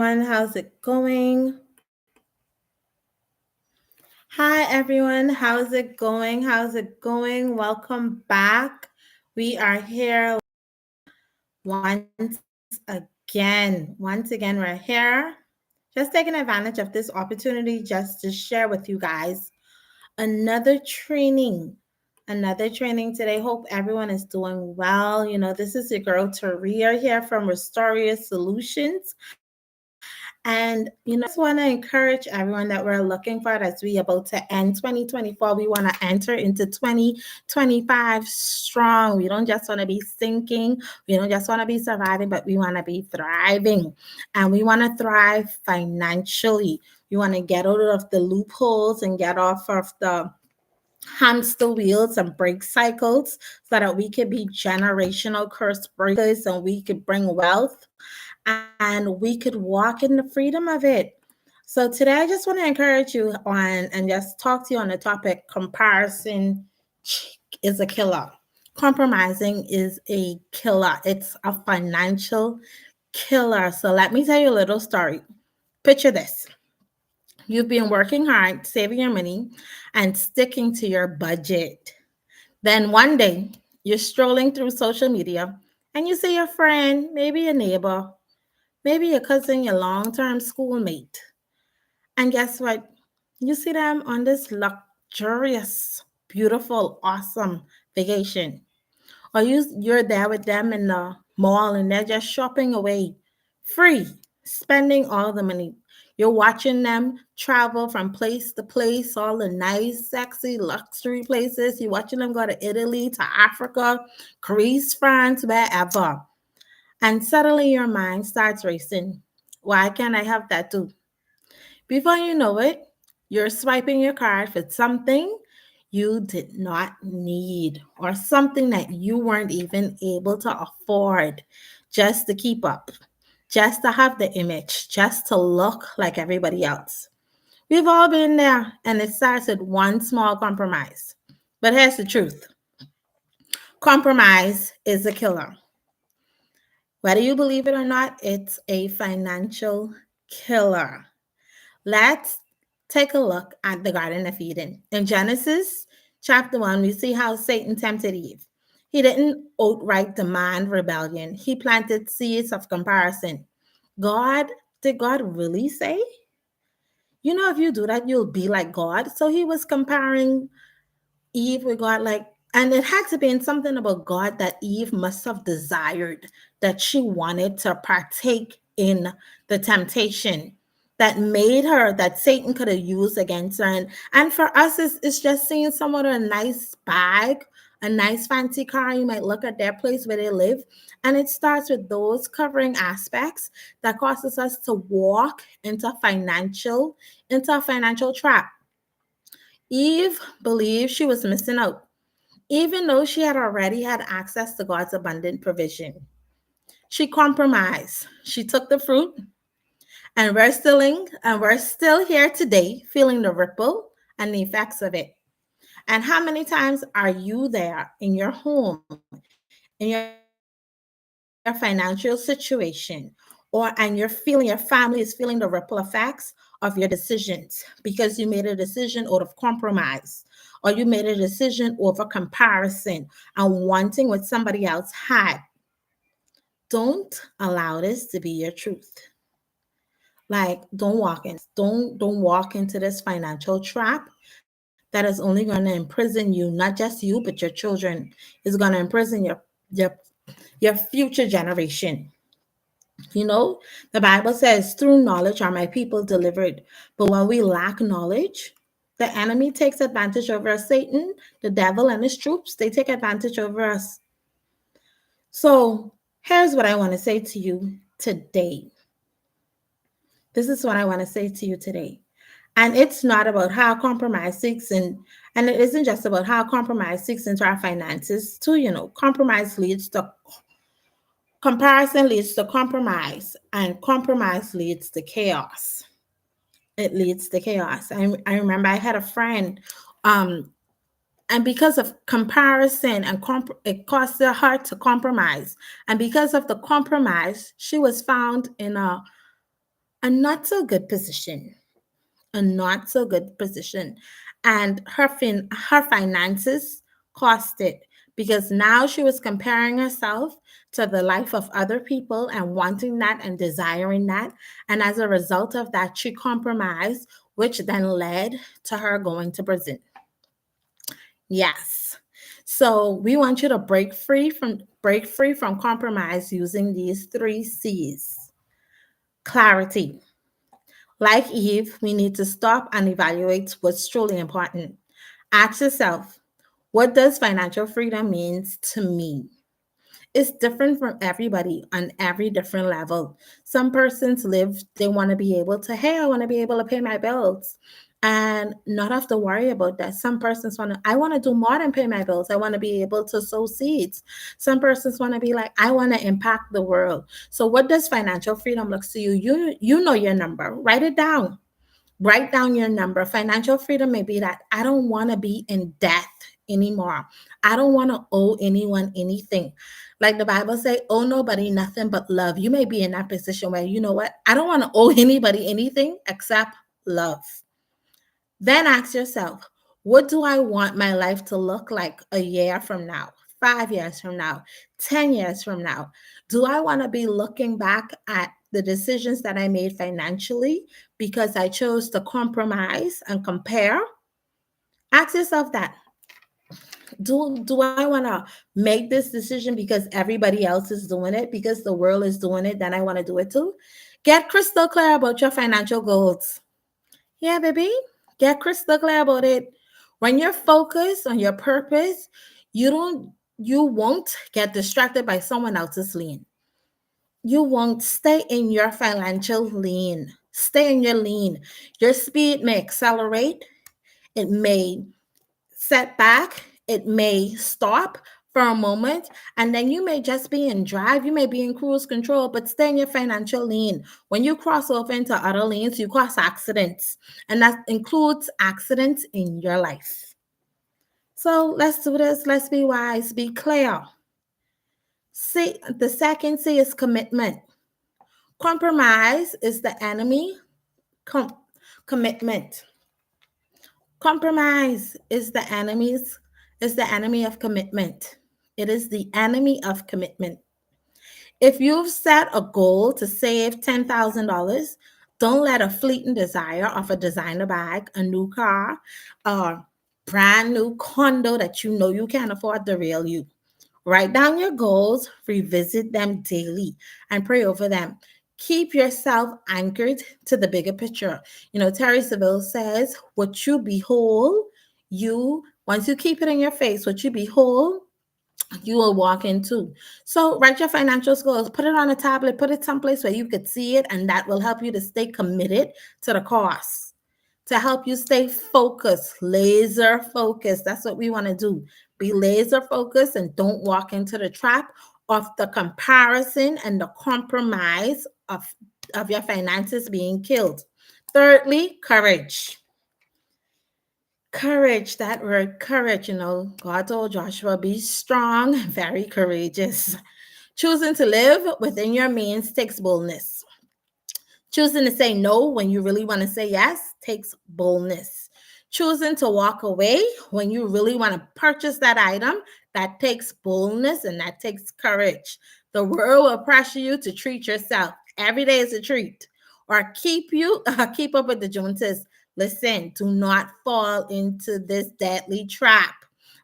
How's it going? Hi everyone, how's it going? How's it going? Welcome back. We are here once again. Once again, we're here. Just taking advantage of this opportunity just to share with you guys another training. Another training today. Hope everyone is doing well. This is your girl Taria here from Restoria Solutions. And, I just want to encourage everyone that we're looking for it as we about to end 2024. We want to enter into 2025 strong. We don't just want to be sinking. We don't just want to be surviving, but we want to be thriving. And we want to thrive financially. We want to get out of the loopholes and get off of the hamster wheels and break cycles so that we could be generational curse breakers and we could bring wealth and we could walk in the freedom of it. So today I just want to encourage you on and just talk to you on the topic comparison is a killer. Compromising is a killer. It's a financial killer. So let me tell you a little story. Picture this. You've been working hard, saving your money, and sticking to your budget. Then one day, you're strolling through social media and you see your friend, maybe a neighbor, maybe your cousin, your long term schoolmate. And guess what? You see them on this luxurious, beautiful, awesome vacation. Or you're there with them in the mall and they're just shopping away free, spending all the money. You're watching them travel from place to place, all the nice, sexy, luxury places. You're watching them go to Italy, to Africa, Greece, France, wherever. And suddenly your mind starts racing. Why can't I have that too? Before you know it, you're swiping your card for something you did not need or something that you weren't even able to afford just to keep up, just to have the image, just to look like everybody else. We've all been there, and it starts with one small compromise. But here's the truth: compromise is a killer. Whether you believe it or not, it's a financial killer. Let's take a look at the Garden of Eden. In Genesis chapter 1, we see how Satan tempted Eve. He didn't outright demand rebellion, he planted seeds of comparison. God, did God really say? If you do that, you'll be like God. So he was comparing Eve with God, and it had to be in something about God that Eve must have desired, that she wanted to partake in the temptation that made her, that Satan could have used against her. And for us, it's just seeing someone with a nice bag, a nice fancy car. You might look at their place where they live. And it starts with those covering aspects that causes us to walk into a financial trap. Eve believed she was missing out, even though she had already had access to God's abundant provision. She compromised. She took the fruit, and we're still here today feeling the ripple and the effects of it. And how many times are you there in your home, in your financial situation, and your family is feeling the ripple effects of your decisions because you made a decision out of compromise, or you made a decision over comparison and wanting what somebody else had. Don't allow this to be your truth. Don't walk into this financial trap that is only going to imprison you, not just you, but your children. Is going to imprison your your future generation. You know, the Bible says, through knowledge are my people delivered. But when we lack knowledge, the enemy takes advantage over us. Satan, the devil, and his troops, they take advantage over us. So here's what I want to say to you today. This is what I want to say to you today. And it's not about how compromise seeks and it isn't just about how compromise seeks into our finances too. Comparison leads to compromise, and compromise leads to chaos. It leads to chaos. I remember I had a friend, um, and because of comparison and it caused her to compromise. And because of the compromise, she was found in a a not so good position, a not so good position. And her finances cost it because now she was comparing herself to the life of other people and wanting that and desiring that. And as a result of that, she compromised, which then led to her going to prison. Yes. So we want you to break free from compromise using these three C's. Clarity. Like Eve, we need to stop and evaluate what's truly important. Ask yourself, what does financial freedom means to me? It's different from everybody on every different level. Some persons live, they want to be able to, hey, I want to be able to pay my bills and not have to worry about that. Some persons want to, I want to do more than pay my bills. I want to be able to sow seeds. Some persons want to be like, I want to impact the world. So what does financial freedom look to you? You know your number. Write it down. Write down your number. Financial freedom may be that I don't want to be in debt anymore. I don't want to owe anyone anything. Like the Bible say, owe nobody nothing but love. You may be in that position where, you know what? I don't want to owe anybody anything except love. Then ask yourself, what do I want my life to look like a year from now, 5 years from now, 10 years from now? Do I want to be looking back at the decisions that I made financially because I chose to compromise and compare? Ask yourself that. Do I want to make this decision because everybody else is doing it, because the world is doing it, then I want to do it too? Get crystal clear about your financial goals. Yeah, baby. Get crystal clear about it. When you're focused on your purpose, you won't get distracted by someone else's lane. You won't stay in your financial lane. Stay in your lane. Your speed may accelerate, it may set back, it may stop for a moment, and then you may just be in drive, you may be in cruise control, but stay in your financial lane. When you cross over into other lanes, you cause accidents, and that includes accidents in your life. So let's do this. Let's be wise, be clear. See, the second C is commitment. Compromise is the enemy. Com- Commitment. Compromise is the enemy of commitment. It is the enemy of commitment. If you've set a goal to save $10,000, don't let a fleeting desire of a designer bag, a new car, a brand new condo that you know you can't afford derail you. Write down your goals, revisit them daily, and pray over them. Keep yourself anchored to the bigger picture. Terry Seville says, what you behold, once you keep it in your face, what you behold, you will walk into. So write your financial goals, put it on a tablet, put it someplace where you could see it, and that will help you to stay committed to the cause, to help you stay focused, laser focused. That's what we want to do. Be laser focused and don't walk into the trap of the comparison and the compromise of your finances being killed. Thirdly, courage. Courage, that word courage, God told Joshua, be strong, very courageous. Choosing to live within your means takes boldness. Choosing to say no when you really want to say yes takes boldness. Choosing to walk away when you really want to purchase that item, that takes boldness and that takes courage. The world will pressure you to treat yourself. Every day is a treat. Or keep up with the Joneses. Listen, do not fall into this deadly trap.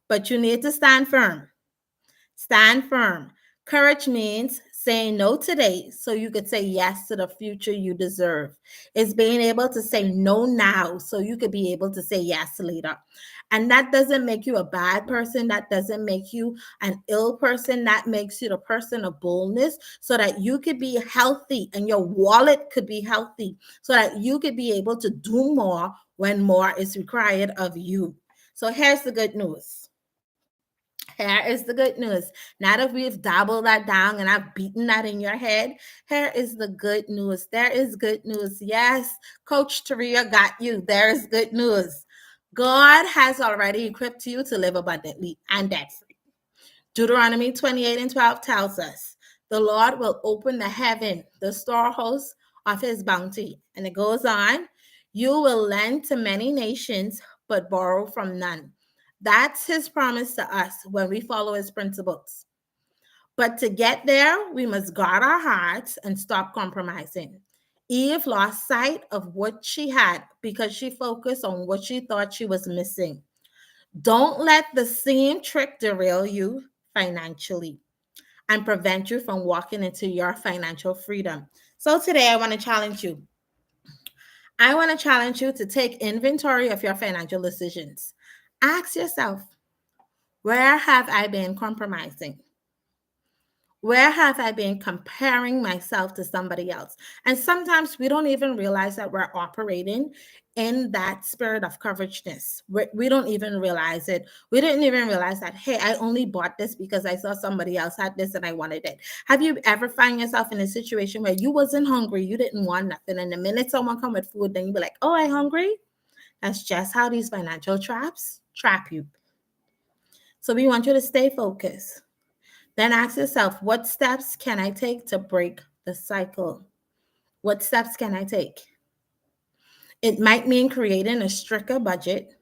But you need to stand firm. Stand firm. Courage means saying no today so you could say yes to the future you deserve. It's being able to say no now so you could be able to say yes later. And that doesn't make you a bad person. That doesn't make you an ill person. That makes you the person of boldness so that you could be healthy and your wallet could be healthy so that you could be able to do more when more is required of you. So here's the good news. Here is the good news. Now that we've dabbled that down and I've beaten that in your head, here is the good news. There is good news. Yes, Coach Taria got you. There is good news. God has already equipped you to live abundantly and debt free. Deuteronomy 28:12 tells us, the Lord will open the heaven, the storehouse of his bounty. And it goes on, you will lend to many nations, but borrow from none. That's his promise to us when we follow his principles. But to get there, we must guard our hearts and stop compromising. Eve lost sight of what she had because she focused on what she thought she was missing. Don't let the same trick derail you financially and prevent you from walking into your financial freedom. So today I want to challenge you. I want to challenge you to take inventory of your financial decisions. Ask yourself, where have I been compromising? Where have I been comparing myself to somebody else? And sometimes we don't even realize that we're operating in that spirit of covetousness. We don't even realize it. We didn't even realize that, hey, I only bought this because I saw somebody else had this and I wanted it. Have you ever find yourself in a situation where you wasn't hungry, you didn't want nothing, and the minute someone come with food, then you be like, oh, I hungry? That's just how these financial traps trap you. So we want you to stay focused. Then ask yourself, what steps can I take to break the cycle? What steps can I take? It might mean creating a stricter budget,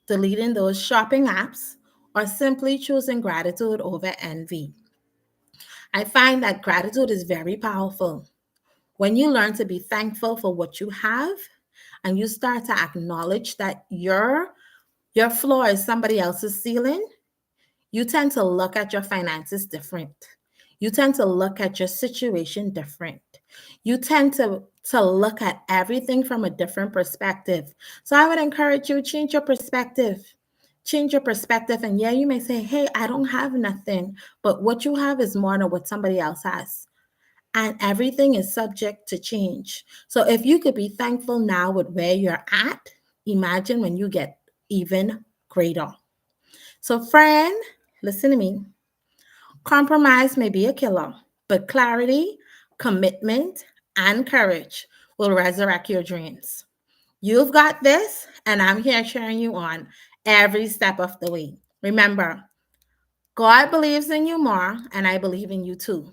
deleting those shopping apps, or simply choosing gratitude over envy. I find that gratitude is very powerful. When you learn to be thankful for what you have and you start to acknowledge that your floor is somebody else's ceiling, you tend to look at your finances different. You tend to look at your situation different. You tend to look at everything from a different perspective. So I would encourage you, change your perspective. Change your perspective. And yeah, you may say, hey, I don't have nothing, but what you have is more than what somebody else has. And everything is subject to change. So if you could be thankful now with where you're at, imagine when you get even greater. So, friend, listen to me. Compromise may be a killer, but clarity, commitment, and courage will resurrect your dreams. You've got this, and I'm here cheering you on every step of the way. Remember, God believes in you more, and I believe in you too.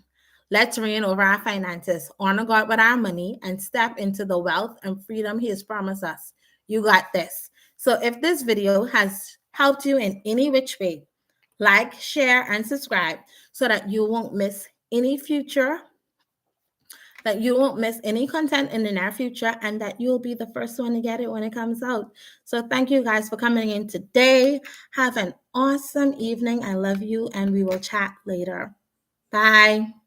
Let's reign over our finances, honor God with our money, and step into the wealth and freedom He has promised us. You got this. So, if this video has helped you in any which way, like, share, and subscribe so that you won't miss any future, that you won't miss any content in the near future, and that you'll be the first one to get it when it comes out. So thank you guys for coming in today. Have an awesome evening. I love you, and we will chat later. Bye.